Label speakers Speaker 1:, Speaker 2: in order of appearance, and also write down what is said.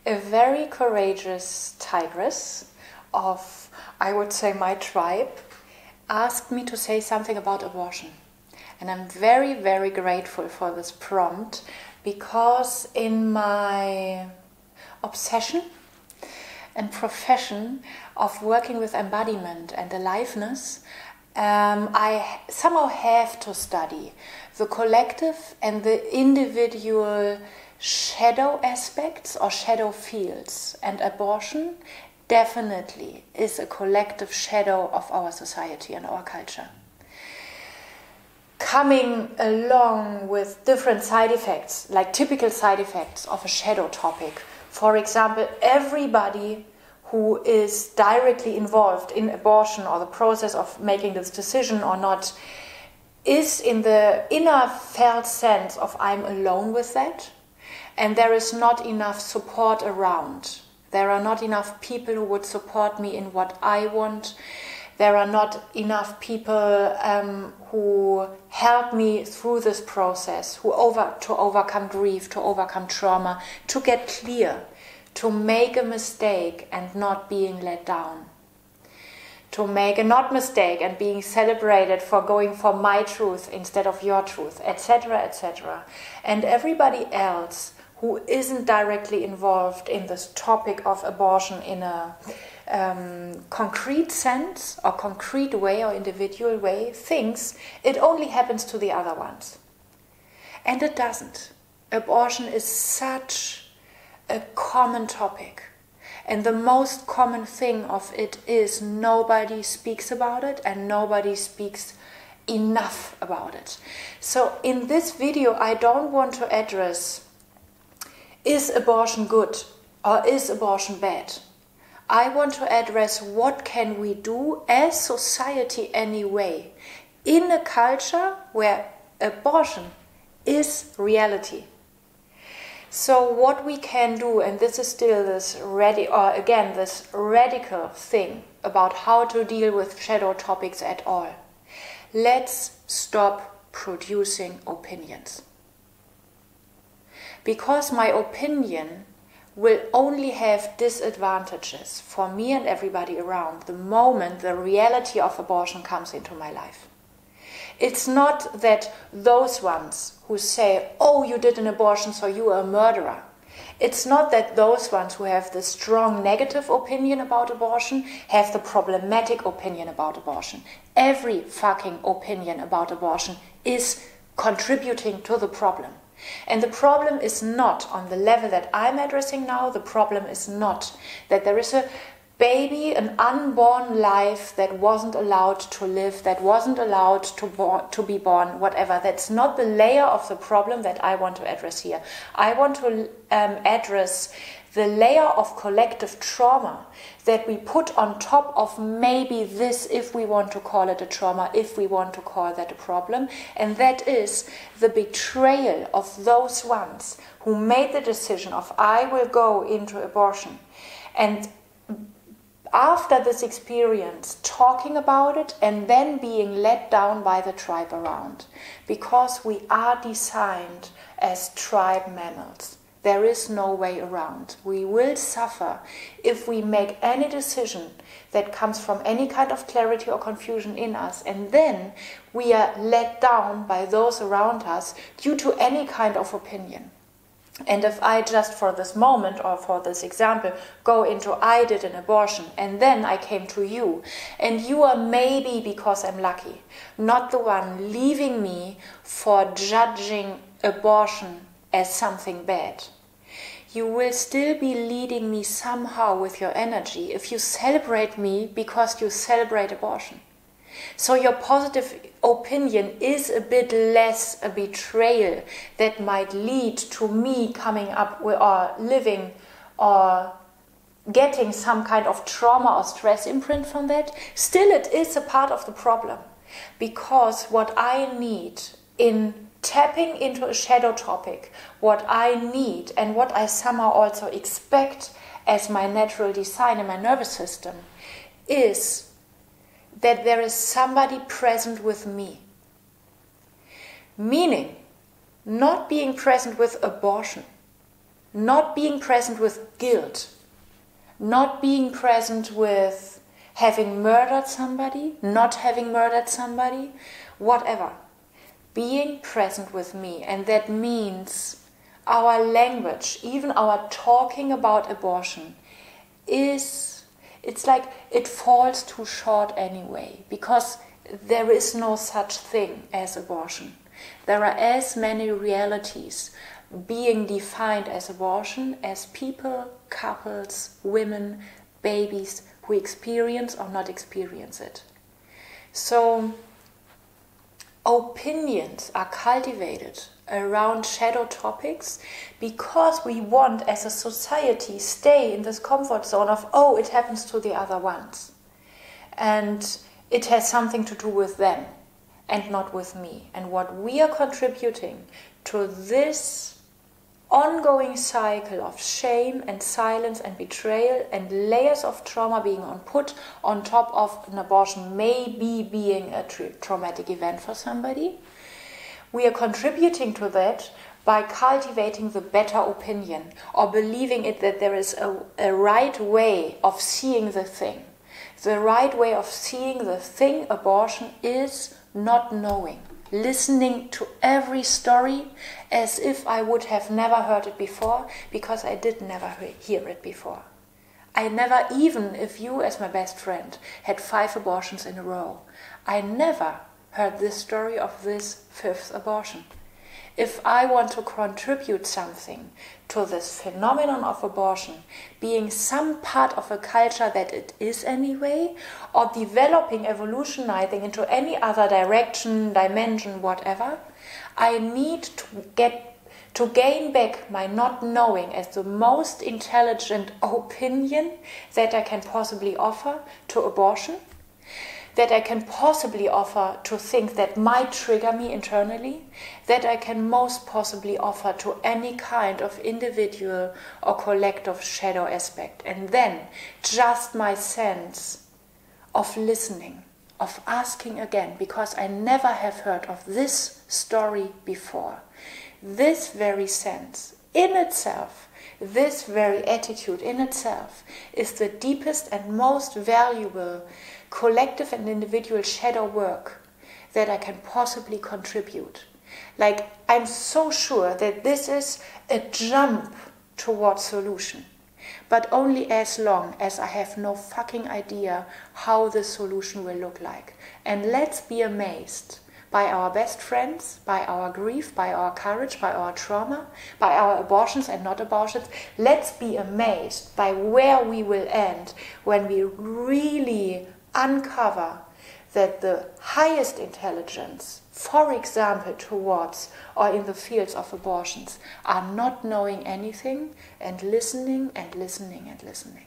Speaker 1: A very courageous tigress of, I would say, my tribe asked me to say something about abortion. And I'm very, very grateful for this prompt, because in my obsession and profession of working with embodiment and aliveness, I somehow have to study the collective and the individual shadow aspects or shadow fields. And abortion definitely is a collective shadow of our society and our culture, coming along with different side effects, like typical side effects of a shadow topic. For example, everybody who is directly involved in abortion or the process of making this decision or not is in the inner felt sense of I'm alone with that, and there is not enough support around. There are not enough people who would support me in what I want. There are not enough people who help me through this process, to overcome grief, to overcome trauma, to get clear, to make a mistake and not being let down, to make a not mistake and being celebrated for going for my truth instead of your truth, etc., etc. And everybody else who isn't directly involved in this topic of abortion in a concrete sense or concrete way or individual way thinks it only happens to the other ones. And it doesn't. Abortion is such a common topic. And the most common thing of it is nobody speaks about it and nobody speaks enough about it. So in this video I don't want to address, is abortion good or is abortion bad? I want to address what can we do as society anyway in a culture where abortion is reality. So what we can do, and this is still this this radical thing about how to deal with shadow topics at all. Let's stop producing opinions. Because my opinion will only have disadvantages for me and everybody around the moment the reality of abortion comes into my life. It's not that those ones who say, oh, you did an abortion, so you are a murderer. It's not that those ones who have the strong negative opinion about abortion have the problematic opinion about abortion. Every fucking opinion about abortion is contributing to the problem. And the problem is not on the level that I'm addressing now. The problem is not that there is a baby, an unborn life that wasn't allowed to live, that wasn't allowed to be born, whatever. That's not the layer of the problem that I want to address here. I want to address the layer of collective trauma that we put on top of maybe this, if we want to call it a trauma, if we want to call that a problem, and that is the betrayal of those ones who made the decision of I will go into abortion. And after this experience, talking about it and then being let down by the tribe around, because we are designed as tribe mammals. There is no way around. We will suffer if we make any decision that comes from any kind of clarity or confusion in us, and then we are let down by those around us due to any kind of opinion. And if I just for this moment or for this example go into I did an abortion and then I came to you, and you are maybe, because I'm lucky, not the one leaving me for judging abortion as something bad. You will still be leading me somehow with your energy if you celebrate me because you celebrate abortion. So your positive opinion is a bit less a betrayal that might lead to me coming up with, or living or getting some kind of trauma or stress imprint from that. Still, it is a part of the problem, because what I need in tapping into a shadow topic, what I need and what I somehow also expect as my natural design in my nervous system is that there is somebody present with me. Meaning, not being present with abortion, not being present with guilt, not being present with having murdered somebody, not having murdered somebody, whatever. Being present with me. And that means our language, even our talking about abortion, it's like it falls too short anyway, because there is no such thing as abortion. There are as many realities being defined as abortion as people, couples, women, babies who experience or not experience it. So opinions are cultivated around shadow topics because we want, as a society, stay in this comfort zone of, oh, it happens to the other ones. And it has something to do with them and not with me. And what we are contributing to this ongoing cycle of shame and silence and betrayal and layers of trauma being put on top of an abortion, maybe being a traumatic event for somebody, we are contributing to that by cultivating the better opinion or believing it that there is a right way of seeing the thing. The right way of seeing the thing, abortion, is not knowing. Listening to every story as if I would have never heard it before, because I did never hear it before. I never, even if you as my best friend had 5 abortions in a row, I never heard this story of this 5th abortion. If I want to contribute something to this phenomenon of abortion, being some part of a culture that it is anyway, or developing, evolutionizing into any other direction, dimension, whatever, I need to gain back my not knowing as the most intelligent opinion that I can possibly offer to abortion, that I can possibly offer to things that might trigger me internally, that I can most possibly offer to any kind of individual or collective shadow aspect. And then just my sense of listening, of asking again, because I never have heard of this story before. This very sense in itself, this very attitude in itself, is the deepest and most valuable collective and individual shadow work that I can possibly contribute. Like, I'm so sure that this is a jump towards solution, but only as long as I have no fucking idea how the solution will look like. And let's be amazed by our best friends, by our grief, by our courage, by our trauma, by our abortions and not abortions. Let's be amazed by where we will end when we really uncover that the highest intelligence, for example, towards or in the fields of abortions, are not knowing anything and listening and listening and listening.